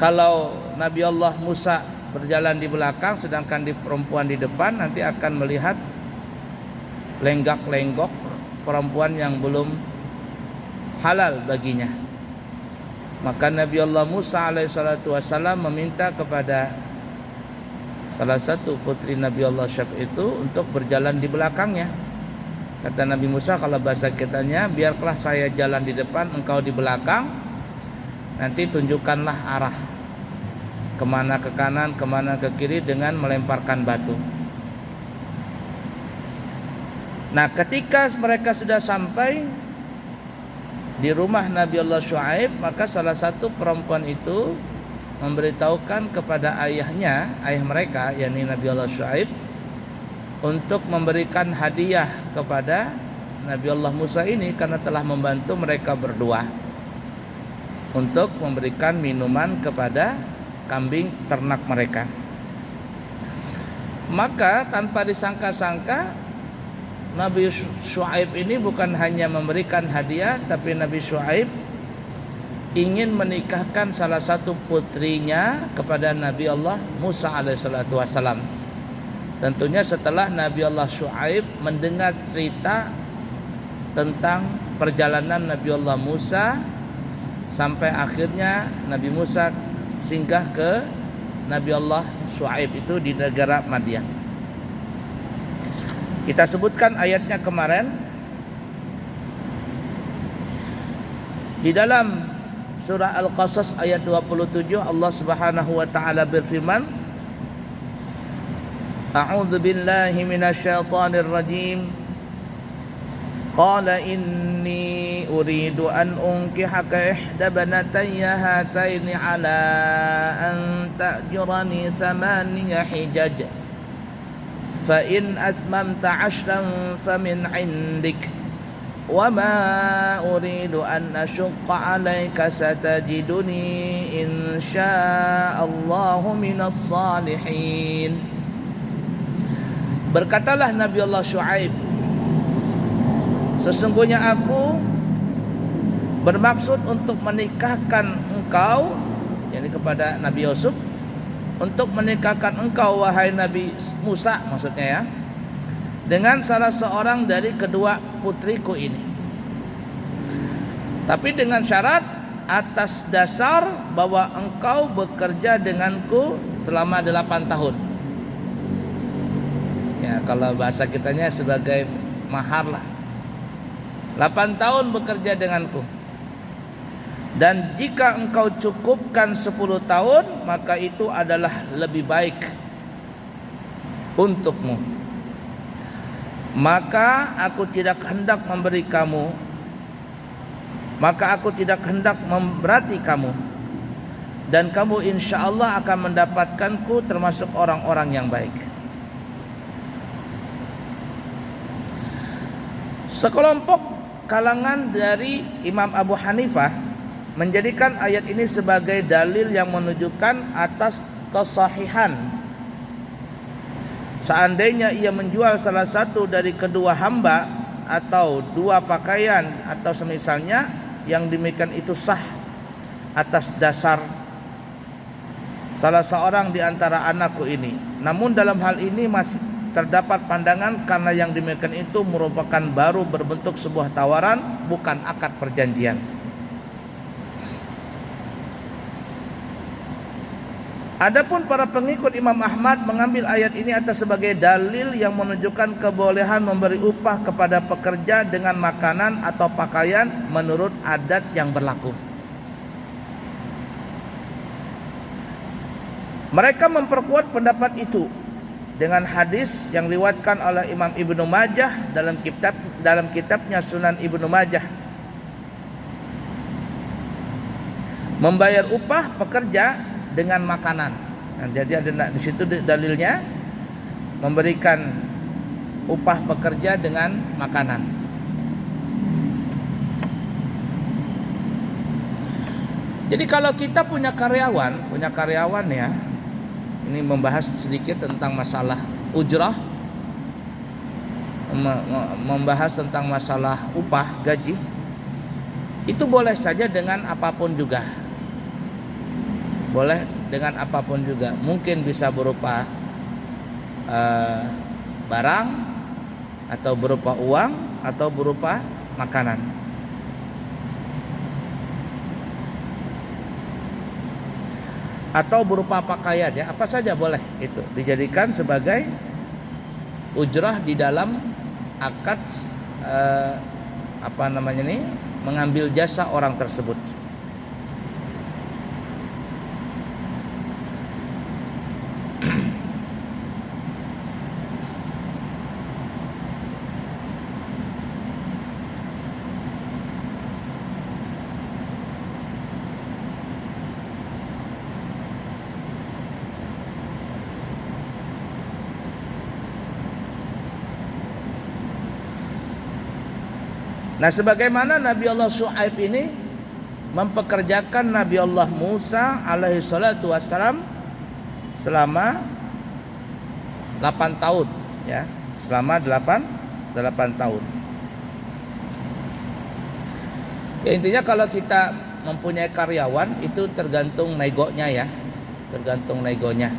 Kalau Nabi Allah Musa berjalan di belakang sedangkan di perempuan di depan, nanti akan melihat lenggak-lenggok perempuan yang belum halal baginya. Maka Nabi Allah Musa alaihissalatu wassalam meminta kepada salah satu putri Nabi Allah Syaf itu untuk berjalan di belakangnya. Kata Nabi Musa, kalau bahasa kitanya, biarlah saya jalan di depan, engkau di belakang, nanti tunjukkanlah arah, kemana ke kanan, kemana ke kiri, dengan melemparkan batu. Nah, ketika mereka sudah sampai di rumah Nabi Allah Syuaib, maka salah satu perempuan itu memberitahukan kepada ayahnya, ayah mereka, yakni Nabi Allah Syuaib, untuk memberikan hadiah kepada Nabi Allah Musa ini karena telah membantu mereka berdua untuk memberikan minuman kepada kambing ternak mereka. Maka tanpa disangka-sangka, Nabi Syuaib ini bukan hanya memberikan hadiah, tapi Nabi Syuaib ingin menikahkan salah satu putrinya kepada Nabi Allah Musa alaihissalatu wassalam. Tentunya setelah Nabi Allah Syuaib mendengar cerita tentang perjalanan Nabi Allah Musa sampai akhirnya Nabi Musa singgah ke Nabi Allah Syuaib itu di negara Madian. Kita sebutkan ayatnya kemarin. Di dalam surah Al-Qasas ayat 27, Allah Subhanahu wa taala berfirman, A'udzu billahi minasyaitonir rajim. Qala inni uridu an unkihaka ihda banatayya hataini ala an ta'jurani thamaniya hijaj. فإن أتممت عشرا فمن عندك وما أريد أن أشق عليك ستجدني إن شاء الله من الصالحين. Berkatalah Nabi Allah Syuaib, sesungguhnya aku bermaksud untuk menikahkan engkau, yakni kepada Nabi Yusuf, untuk menikahkan engkau wahai Nabi Musa, maksudnya ya, dengan salah seorang dari kedua putriku ini. Tapi dengan syarat atas dasar bahwa engkau bekerja denganku selama 8 tahun. Ya, kalau bahasa kitanya sebagai mahar lah. 8 tahun bekerja denganku. Dan jika engkau cukupkan 10 tahun, maka itu adalah lebih baik untukmu. Maka aku tidak hendak memberati kamu, dan kamu insya Allah akan mendapatkanku termasuk orang-orang yang baik. Sekelompok kalangan dari Imam Abu Hanifah menjadikan ayat ini sebagai dalil yang menunjukkan atas kesahihan seandainya ia menjual salah satu dari kedua hamba atau dua pakaian atau semisalnya, yang demikian itu sah atas dasar salah seorang di antara anakku ini. Namun dalam hal ini masih terdapat pandangan karena yang demikian itu merupakan baru berbentuk sebuah tawaran, bukan akad perjanjian. Adapun para pengikut Imam Ahmad mengambil ayat ini atas sebagai dalil yang menunjukkan kebolehan memberi upah kepada pekerja dengan makanan atau pakaian menurut adat yang berlaku. Mereka memperkuat pendapat itu dengan hadis yang diriwayatkan oleh Imam Ibnu Majah dalam kitabnya Sunan Ibnu Majah. Membayar upah pekerja dengan makanan. Nah, jadi ada di situ dalilnya memberikan upah pekerja dengan makanan. Jadi kalau kita punya karyawan ya, ini membahas sedikit tentang masalah ujrah, membahas tentang masalah upah gaji, itu boleh saja dengan apapun juga. boleh dengan apapun juga, mungkin bisa berupa barang, atau berupa uang, atau berupa makanan. Atau berupa pakaian, ya, apa saja boleh itu dijadikan sebagai ujrah di dalam akad mengambil jasa orang tersebut. Nah, sebagaimana Nabi Allah Syuaib ini mempekerjakan Nabi Allah Musa alaihi salatu wassalam selama 8 tahun, ya, selama 8 tahun. Ya, intinya kalau kita mempunyai karyawan itu tergantung negonya, ya, tergantung negonya.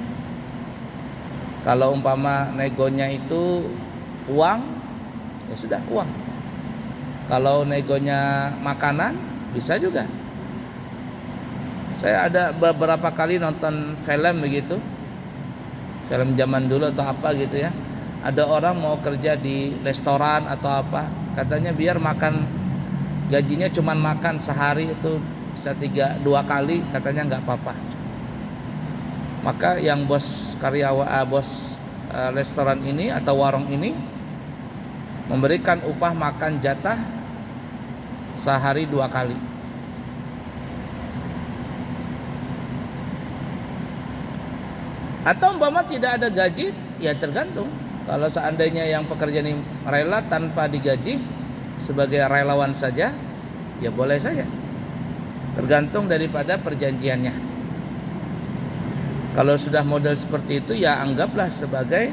Kalau umpama negonya itu uang, ya sudah uang. Kalau negonya makanan, bisa juga. Saya ada beberapa kali nonton film begitu, film zaman dulu atau apa gitu, ya. Ada orang mau kerja di restoran atau apa, katanya biar makan, gajinya cuma makan sehari itu bisa 2 kali, katanya nggak apa-apa. Maka yang bos restoran ini atau warung ini memberikan upah makan jatah sehari 2 kali. Atau umpama tidak ada gaji, ya tergantung. Kalau seandainya yang pekerja ini rela tanpa digaji sebagai relawan saja, ya boleh saja. Tergantung daripada perjanjiannya. Kalau sudah model seperti itu, ya anggaplah sebagai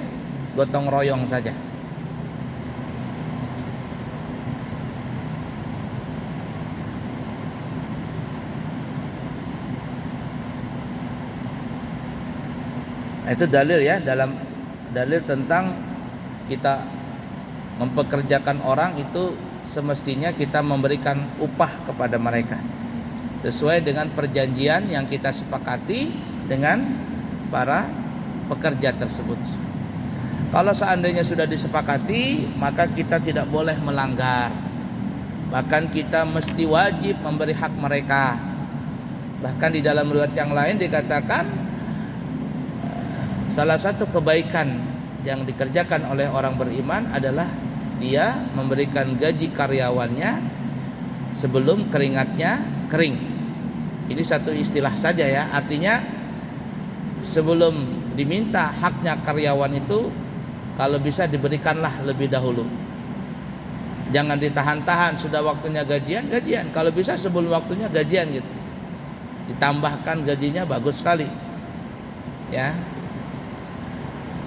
gotong royong saja. Itu dalil, ya, dalam dalil tentang kita mempekerjakan orang itu semestinya kita memberikan upah kepada mereka sesuai dengan perjanjian yang kita sepakati dengan para pekerja tersebut. Kalau seandainya sudah disepakati, maka kita tidak boleh melanggar. Bahkan kita mesti wajib memberi hak mereka. Bahkan di dalam riwayat yang lain dikatakan salah satu kebaikan yang dikerjakan oleh orang beriman adalah dia memberikan gaji karyawannya sebelum keringatnya kering. Ini satu istilah saja, ya, artinya sebelum diminta haknya karyawan itu, kalau bisa diberikanlah lebih dahulu. Jangan ditahan-tahan, sudah waktunya gajian, kalau bisa sebelum waktunya gajian gitu. Ditambahkan gajinya bagus sekali, ya.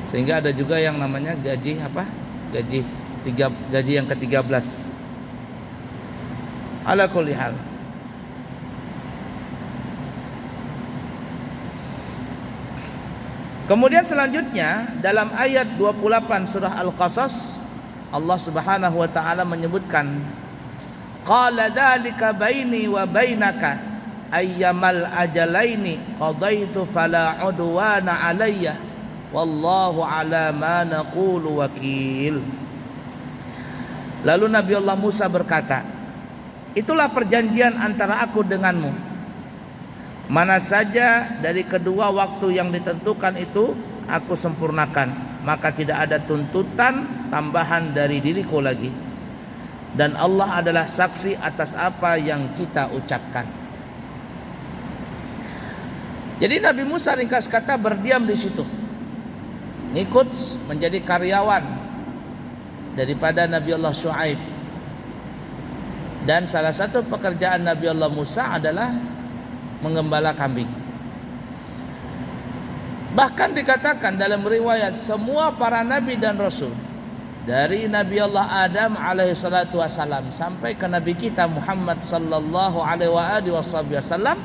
Sehingga ada juga yang namanya gaji yang ke-13. Ala kulli hal. Kemudian selanjutnya dalam ayat 28 surah Al-Qasas, Allah Subhanahu wa taala menyebutkan, qala dzalika baini wa bainaka ayyamal ajalaini qadaitu fala udwana alayya wallahu ala ma naqulu wakil. Lalu Nabi Allah Musa berkata, itulah perjanjian antara aku denganmu. Mana saja dari kedua waktu yang ditentukan itu aku sempurnakan, maka tidak ada tuntutan tambahan dari diriku lagi. Dan Allah adalah saksi atas apa yang kita ucapkan. Jadi Nabi Musa ringkas kata berdiam di situ, ngikut menjadi karyawan daripada Nabi Allah Syuaib. Dan salah satu pekerjaan Nabi Allah Musa adalah menggembala kambing. Bahkan dikatakan dalam riwayat semua para nabi dan rasul, dari Nabi Allah Adam alaihi salatu wasalam sampai ke Nabi kita Muhammad sallallahu alaihi wasallam,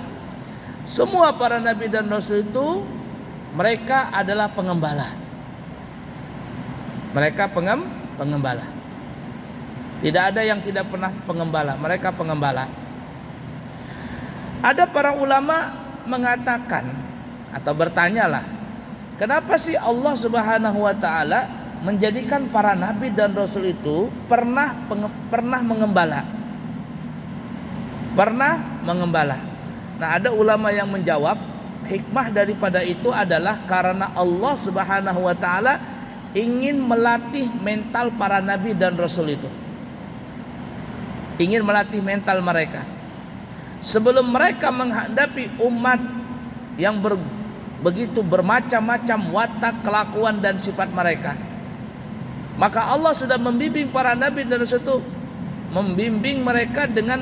Semua para nabi dan rasul itu mereka adalah pengembala. Mereka pengembala. Tidak ada yang tidak pernah pengembala. Mereka pengembala. Ada para ulama mengatakan atau bertanyalah, kenapa sih Allah Subhanahu wa taala menjadikan para nabi dan rasul itu pernah mengembala? Pernah mengembala. Nah, ada ulama yang menjawab, hikmah daripada itu adalah karena Allah Subhanahu wa taala ingin melatih mental para nabi dan rasul itu. Ingin melatih mental mereka. Sebelum mereka menghadapi umat yang begitu bermacam-macam watak, kelakuan dan sifat mereka, maka Allah sudah membimbing para nabi dan rasul itu, membimbing mereka dengan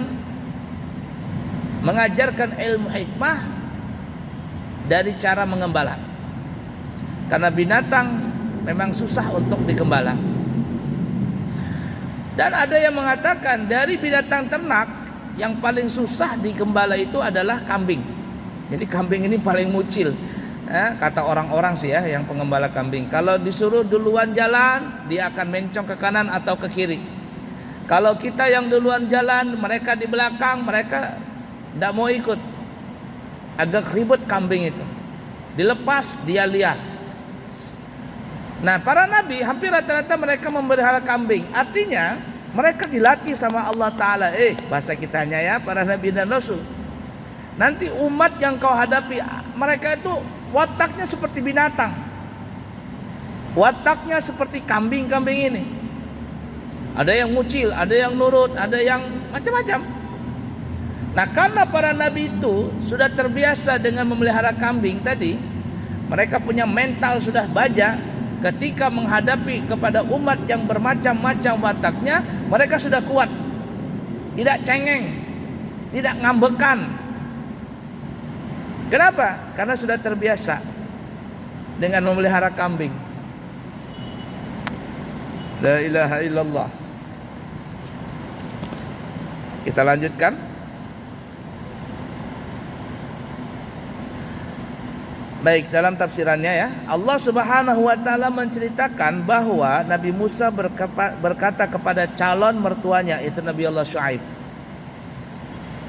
mengajarkan ilmu hikmah dari cara mengembala. Karena binatang memang susah untuk digembala. Dan ada yang mengatakan dari binatang ternak yang paling susah digembala itu adalah kambing. Jadi kambing ini paling mucil. Kata orang-orang sih ya yang pengembala kambing, kalau disuruh duluan jalan dia akan mencong ke kanan atau ke kiri. Kalau kita yang duluan jalan, mereka di belakang, mereka tidak mau ikut. Agak ribet kambing itu. Dilepas dia liar. Nah, para nabi hampir rata-rata mereka memelihara kambing. Artinya mereka dilatih sama Allah Ta'ala. Bahasa kitanya ya, para nabi dan rasul, nanti umat yang kau hadapi, mereka itu wataknya seperti binatang, wataknya seperti kambing-kambing ini. Ada yang mucil, ada yang nurut, ada yang macam-macam. Nah, karena para nabi itu sudah terbiasa dengan memelihara kambing tadi, mereka punya mental sudah baja. Ketika menghadapi kepada umat yang bermacam-macam wataknya, mereka sudah kuat, tidak cengeng, tidak ngambekan. Kenapa? Karena sudah terbiasa dengan memelihara kambing. La ilaha illallah. Kita lanjutkan. Baik, dalam tafsirannya ya, Allah Subhanahu wa taala menceritakan bahwa Nabi Musa berkata kepada calon mertuanya, itu Nabi Allah Syuaib,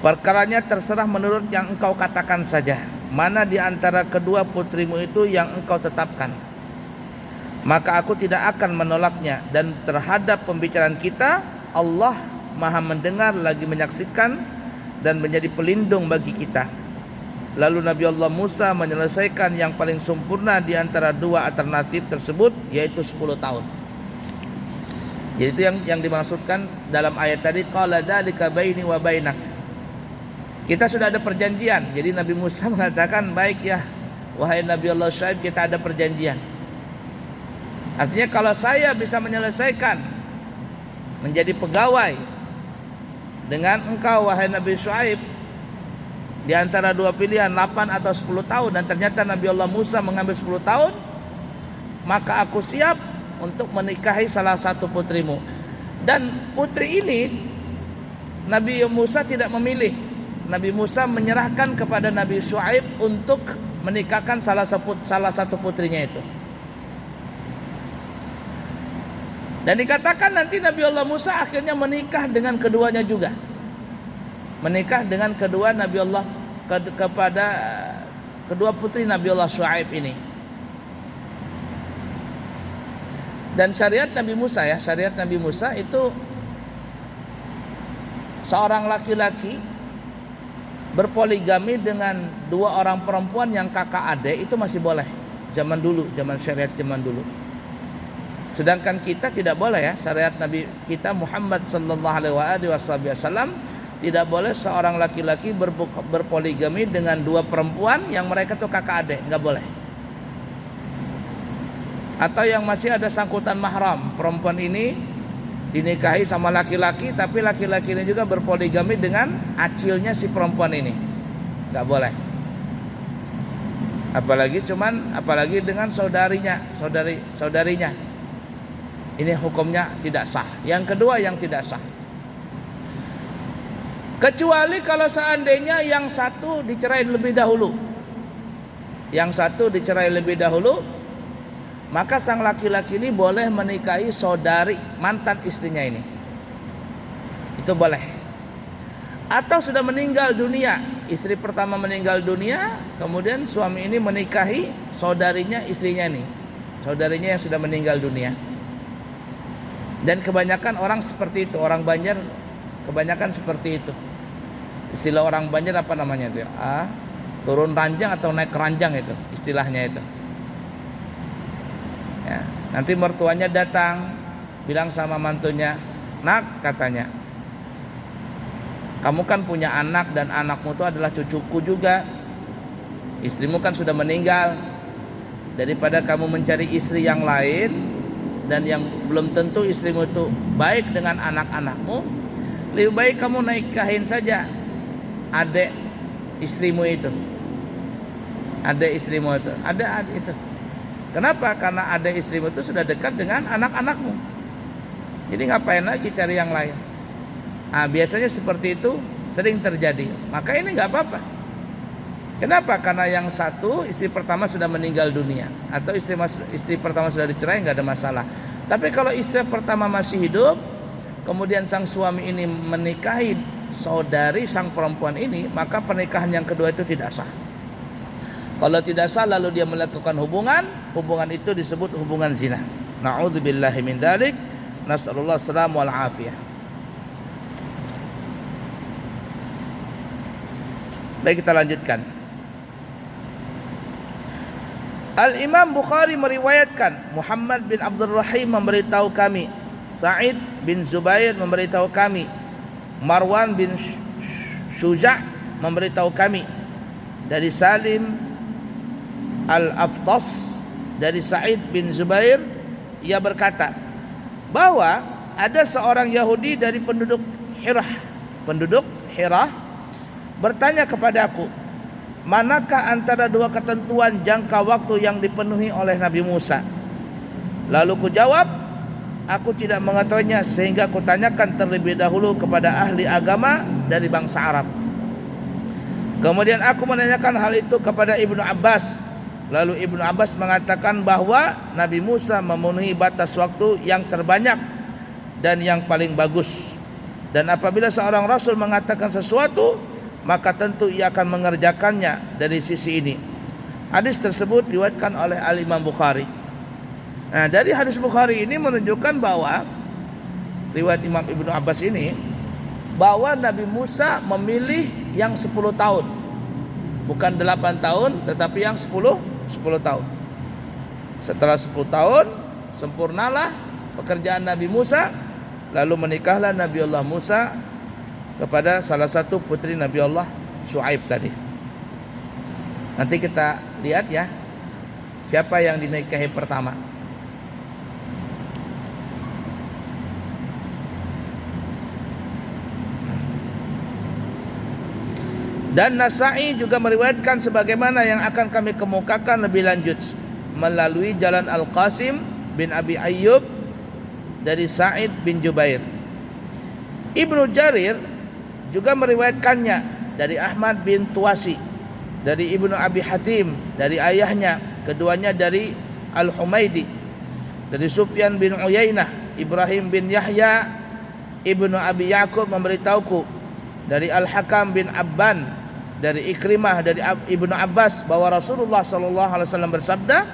perkaranya terserah menurut yang engkau katakan saja. Mana di antara kedua putrimu itu yang engkau tetapkan, maka aku tidak akan menolaknya. Dan terhadap pembicaraan kita, Allah Maha mendengar lagi menyaksikan dan menjadi pelindung bagi kita. Lalu Nabi Allah Musa menyelesaikan yang paling sempurna di antara dua alternatif tersebut, yaitu 10 tahun. Jadi itu yang dimaksudkan dalam ayat tadi, qala dzalika baini wa bainak. Kita sudah ada perjanjian. Jadi Nabi Musa mengatakan, baik ya wahai Nabi Allah Syuaib, kita ada perjanjian. Artinya kalau saya bisa menyelesaikan menjadi pegawai dengan engkau wahai Nabi Syuaib, di antara dua pilihan 8 atau 10 tahun, dan ternyata Nabi Allah Musa mengambil 10 tahun, maka aku siap untuk menikahi salah satu putrimu. Dan putri ini Nabi Musa tidak memilih. Nabi Musa menyerahkan kepada Nabi Syuaib untuk menikahkan salah satu putrinya itu. Dan dikatakan nanti Nabi Allah Musa akhirnya menikah dengan keduanya juga. Menikah dengan kedua Nabi Allah kepada kedua putri Nabi Allah Syuaib ini. Dan syariat Nabi Musa ya, syariat Nabi Musa itu seorang laki-laki berpoligami dengan dua orang perempuan yang kakak adik itu masih boleh. Zaman dulu, zaman syariat zaman dulu. Sedangkan kita tidak boleh ya, syariat Nabi kita Muhammad sallallahu alaihi wasallam tidak boleh seorang laki-laki berpoligami dengan dua perempuan yang mereka tuh kakak adik, nggak boleh. Atau yang masih ada sangkutan mahram, perempuan ini dinikahi sama laki-laki, tapi laki-laki ini juga berpoligami dengan acilnya si perempuan ini, nggak boleh. Apalagi dengan saudarinya, ini hukumnya tidak sah. Yang kedua yang tidak sah, Kecuali kalau seandainya yang satu dicerai lebih dahulu. Yang satu dicerai lebih dahulu, maka sang laki-laki ini boleh menikahi saudari mantan istrinya ini. Itu boleh. Atau sudah meninggal dunia, istri pertama meninggal dunia, kemudian suami ini menikahi saudarinya istrinya nih, saudarinya yang sudah meninggal dunia. Dan kebanyakan orang seperti itu, orang Banjar kebanyakan seperti itu. Istilah orang Banjar apa namanya itu? Turun ranjang atau naik ranjang itu istilahnya itu. Ya, nanti mertuanya datang, bilang sama mantunya, "Nak," katanya, "kamu kan punya anak dan anakmu itu adalah cucuku juga. Istrimu kan sudah meninggal. Daripada kamu mencari istri yang lain dan yang belum tentu istrimu itu baik dengan anak-anakmu, lebih baik kamu nikahin saja adik istrimu itu. Adik istrimu itu, ada itu. Kenapa? Karena adik istrimu itu sudah dekat dengan anak-anakmu. Jadi ngapain lagi cari yang lain?" Biasanya seperti itu sering terjadi. Maka ini nggak apa-apa. Kenapa? Karena yang satu istri pertama sudah meninggal dunia, atau istri pertama sudah dicerai, nggak ada masalah. Tapi kalau istri pertama masih hidup, kemudian sang suami ini menikahi saudari sang perempuan ini, maka pernikahan yang kedua itu tidak sah. Kalau tidak sah lalu dia melakukan hubungan itu disebut hubungan zina. Na'udzubillahi min dzalik. Nasallallahu salamu wal afiyah. Baik, kita lanjutkan. Al-Imam Bukhari meriwayatkan, Muhammad bin Abdul Rahim memberitahu kami, Sa'id bin Zubair memberitahu kami, Marwan bin Syuja' memberitahu kami dari Salim Al-Aftas dari Sa'id bin Zubair, ia berkata bahwa ada seorang Yahudi dari penduduk Hirah bertanya kepadaku, manakah antara dua ketentuan jangka waktu yang dipenuhi oleh Nabi Musa? Lalu ku jawab, aku tidak mengetahuinya, sehingga ku tanyakan terlebih dahulu kepada ahli agama dari bangsa Arab. Kemudian aku menanyakan hal itu kepada Ibnu Abbas. Lalu Ibnu Abbas mengatakan bahwa Nabi Musa memenuhi batas waktu yang terbanyak dan yang paling bagus. Dan apabila seorang Rasul mengatakan sesuatu, maka tentu ia akan mengerjakannya dari sisi ini. Hadis tersebut diriwayatkan oleh Al-Imam Bukhari. Nah, dari hadis Bukhari ini menunjukkan bahwa riwayat Imam Ibnu Abbas ini, bahwa Nabi Musa memilih yang 10 tahun. Bukan 8 tahun, tetapi yang 10 tahun. Setelah 10 tahun, sempurnalah pekerjaan Nabi Musa. Lalu menikahlah Nabi Allah Musa kepada salah satu putri Nabi Allah Syuaib tadi. Nanti kita lihat ya, siapa yang dinikahi pertama. Dan Nasa'i juga meriwayatkan sebagaimana yang akan kami kemukakan lebih lanjut melalui jalan Al-Qasim bin Abi Ayyub dari Sa'id bin Jubair. Ibnu Jarir juga meriwayatkannya dari Ahmad bin Tuwasi, dari Ibnu Abi Hatim, dari ayahnya, keduanya dari Al-Humaidi, dari Sufyan bin Uyainah, Ibrahim bin Yahya, Ibnu Abi Ya'qub memberitahuku dari Al-Hakam bin Abban, dari Ikrimah, dari Ibnu Abbas, bahwa Rasulullah SAW bersabda,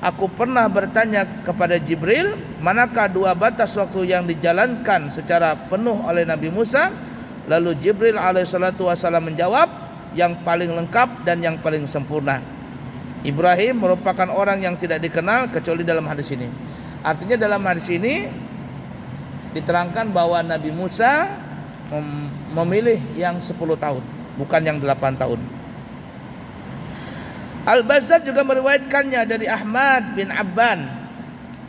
aku pernah bertanya kepada Jibril, manakah dua batas waktu yang dijalankan secara penuh oleh Nabi Musa? Lalu Jibril alaihissalam menjawab, yang paling lengkap dan yang paling sempurna. Ibrahim merupakan orang yang tidak dikenal kecuali dalam hadis ini. Artinya dalam hadis ini diterangkan bahwa Nabi Musa memilih yang 10 tahun, bukan yang 8 tahun. Al-Bazzar juga meriwayatkannya dari Ahmad bin Abban,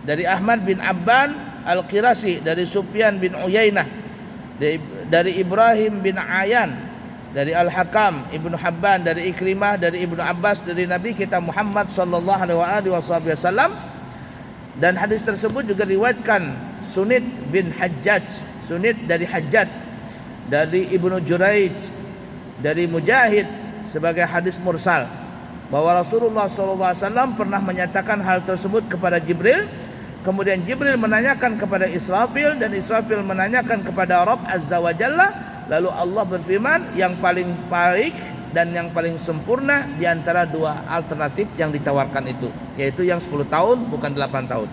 dari Ahmad bin Abban Al-Qirasi, dari Sufyan bin Uyainah, dari Ibrahim bin Ayan, dari Al-Hakam Ibnu Habban, dari Ikrimah, dari Ibnu Abbas, dari Nabi kita Muhammad sallallahu alaihi wasallam. Dan hadis tersebut juga diriwayatkan Sunit bin Hajjaj, Sunit dari Hajjaj, dari Ibnu Juraij, dari Mujahid sebagai hadis mursal bahwa Rasulullah SAW pernah menyatakan hal tersebut kepada Jibril. Kemudian Jibril menanyakan kepada Israfil dan Israfil menanyakan kepada Rabb Azza wa Jalla. Lalu Allah berfirman, yang paling baik dan yang paling sempurna di antara dua alternatif yang ditawarkan itu, yaitu yang 10 tahun bukan 8 tahun.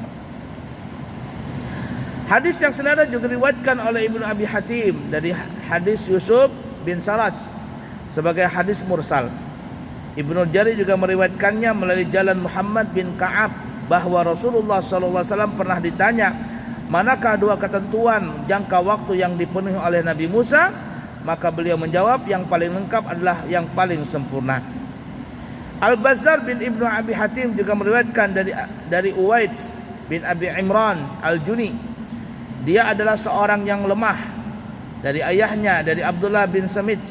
Hadis yang senada juga diriwayatkan oleh Ibnu Abi Hatim dari hadis Yusuf bin Saraj sebagai hadis mursal. Ibnu Jari juga meriwayatkannya melalui jalan Muhammad bin Ka'ab bahwa Rasulullah SAW pernah ditanya, manakah dua ketentuan jangka waktu yang dipenuhi oleh Nabi Musa? Maka beliau menjawab, yang paling lengkap adalah yang paling sempurna. Al-Bazzar bin Ibnu Abi Hatim juga meriwayatkan dari Uwais bin Abi Imran Al-Juni. Dia adalah seorang yang lemah dari ayahnya, dari Abdullah bin Samit,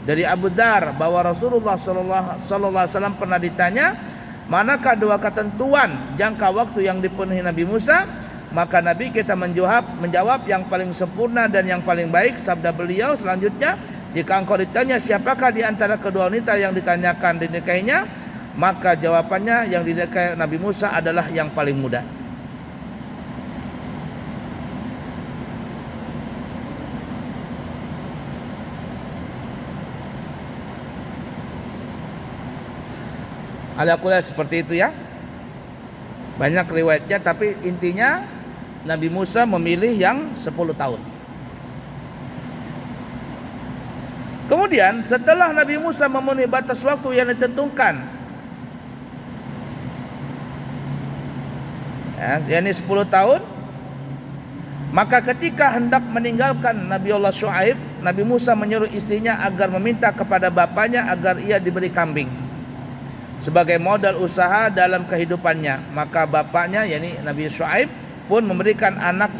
dari Abu Dzar, bahwa Rasulullah SAW pernah ditanya, manakah dua ketentuan jangka waktu yang dipenuhi Nabi Musa? Maka Nabi kita menjawab yang paling sempurna dan yang paling baik. Sabda beliau selanjutnya, jika engkau ditanya siapakah di antara kedua wanita yang ditanyakan dinikahinya, maka jawabannya yang dinikahi Nabi Musa adalah yang paling muda. Ala-kulai seperti itu ya. Banyak riwayatnya, tapi intinya Nabi Musa memilih yang 10 tahun. Kemudian setelah Nabi Musa memenuhi batas waktu yang ditentukan, yakni 10 tahun, maka ketika hendak meninggalkan Nabi Allah Syuaib, Nabi Musa menyuruh istrinya agar meminta kepada bapaknya agar ia diberi kambing sebagai modal usaha dalam kehidupannya. Maka bapaknya, yakni Nabi Syuaib, pun memberikan anak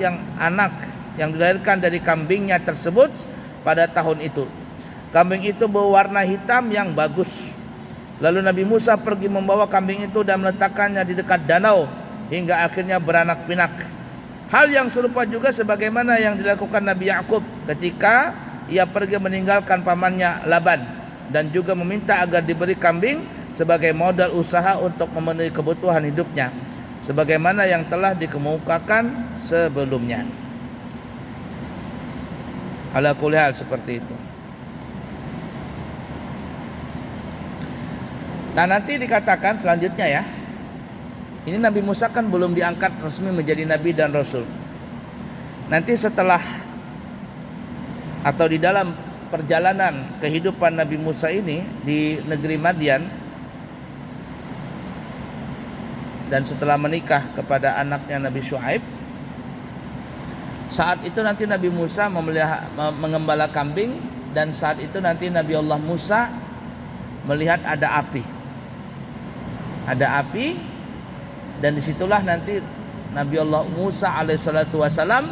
yang dilahirkan dari kambingnya tersebut pada tahun itu. Kambing itu berwarna hitam yang bagus. Lalu Nabi Musa pergi membawa kambing itu dan meletakkannya di dekat danau hingga akhirnya beranak pinak. Hal yang serupa juga sebagaimana yang dilakukan Nabi Yakub ketika ia pergi meninggalkan pamannya Laban dan juga meminta agar diberi kambing sebagai modal usaha untuk memenuhi kebutuhan hidupnya, sebagaimana yang telah dikemukakan sebelumnya. Ala kulli hal seperti itu. Nah, nanti dikatakan selanjutnya ya, ini Nabi Musa kan belum diangkat resmi menjadi Nabi dan Rasul. Nanti setelah atau di dalam perjalanan kehidupan Nabi Musa ini di negeri Madian, dan setelah menikah kepada anaknya Nabi Syuaib, saat itu nanti Nabi Musa mengembala kambing, dan saat itu nanti Nabi Allah Musa melihat ada api. Ada api, dan disitulah nanti Nabi Allah Musa alaihissalatu wassalam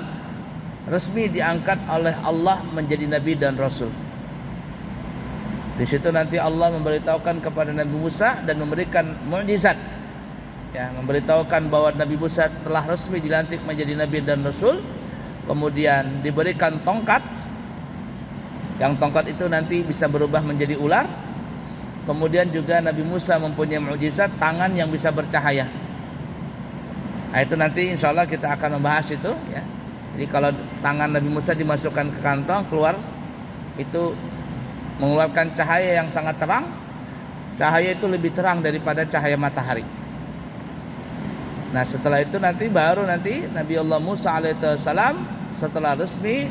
resmi diangkat oleh Allah menjadi Nabi dan Rasul. Di situ nanti Allah memberitahukan kepada Nabi Musa dan memberikan mukjizat, ya, memberitahukan bahwa Nabi Musa telah resmi dilantik menjadi Nabi dan Rasul. Kemudian diberikan tongkat, yang tongkat itu nanti bisa berubah menjadi ular. Kemudian juga Nabi Musa mempunyai mukjizat tangan yang bisa bercahaya. Nah, itu nanti insya Allah kita akan membahas itu ya. Jadi kalau tangan Nabi Musa dimasukkan ke kantong, keluar itu mengeluarkan cahaya yang sangat terang. Cahaya itu lebih terang daripada cahaya matahari. Nah, setelah itu nanti baru nanti Nabi Allah Musa alaihissalam setelah resmi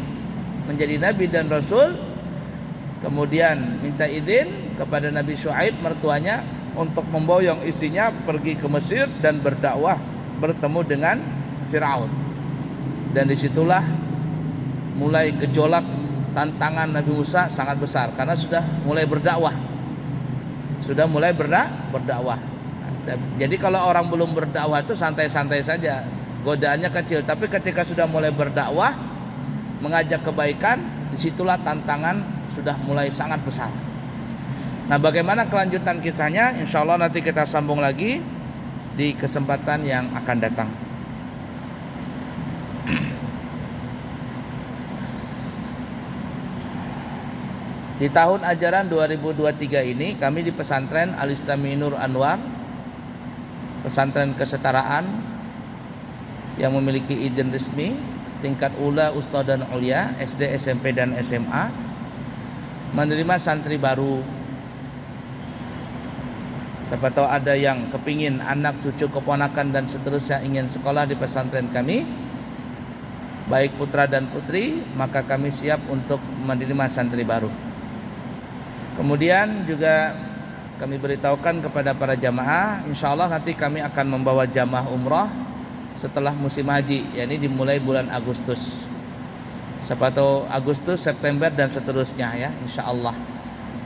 menjadi Nabi dan Rasul, kemudian minta izin kepada Nabi Syuaib mertuanya untuk memboyong istrinya pergi ke Mesir dan berdakwah bertemu dengan Firaun. Dan disitulah mulai gejolak tantangan Nabi Musa sangat besar karena sudah mulai berdakwah. Berdakwah. Jadi kalau orang belum berdakwah itu santai-santai saja, godaannya kecil. Tapi ketika sudah mulai berdakwah, mengajak kebaikan, disitulah tantangan sudah mulai sangat besar. Nah, bagaimana kelanjutan kisahnya? Insya Allah nanti kita sambung lagi di kesempatan yang akan datang. Di tahun ajaran 2023 ini kami di pesantren Al-Islami Nur Anwar, pesantren kesetaraan yang memiliki izin resmi tingkat ula ustaz dan ulia SD, SMP dan SMA, menerima santri baru. Siapa tahu ada yang kepingin anak, cucu, keponakan dan seterusnya ingin sekolah di pesantren kami, baik putra dan putri, maka kami siap untuk menerima santri baru. Kemudian juga kami beritahukan kepada para jamaah, insya Allah nanti kami akan membawa jamaah umrah setelah musim haji, yakni dimulai bulan Agustus. Siapa tahu Agustus, September dan seterusnya ya, insya Allah.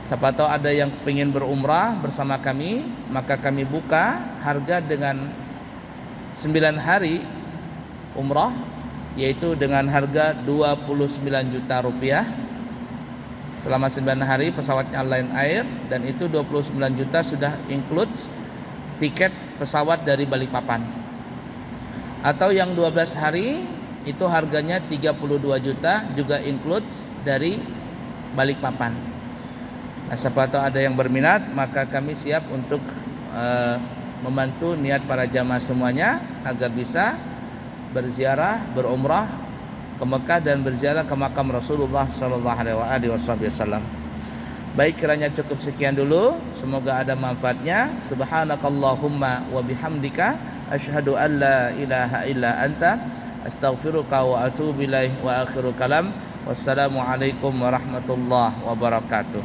Siapa tahu ada yang ingin berumrah bersama kami, maka kami buka harga dengan 9 hari umrah, yaitu dengan harga 29 juta rupiah selama 9 hari pesawatnya Lion Air, dan itu 29 juta sudah includes tiket pesawat dari Balikpapan. Atau yang 12 hari itu harganya 32 juta juga includes dari Balikpapan. Nah, siapa tahu ada yang berminat, maka kami siap untuk membantu niat para jamaah semuanya agar bisa berziarah, berumrah ke Mekah dan berziarah ke makam Rasulullah sallallahu alaihi wasallam. Baik, kiranya cukup sekian dulu, semoga ada manfaatnya. Subhanakallahumma wa bihamdika asyhadu an la ilaha illa anta astaghfiruka wa atubu ilaik wa akhiru kalam. Wassalamualaikum warahmatullahi wabarakatuh.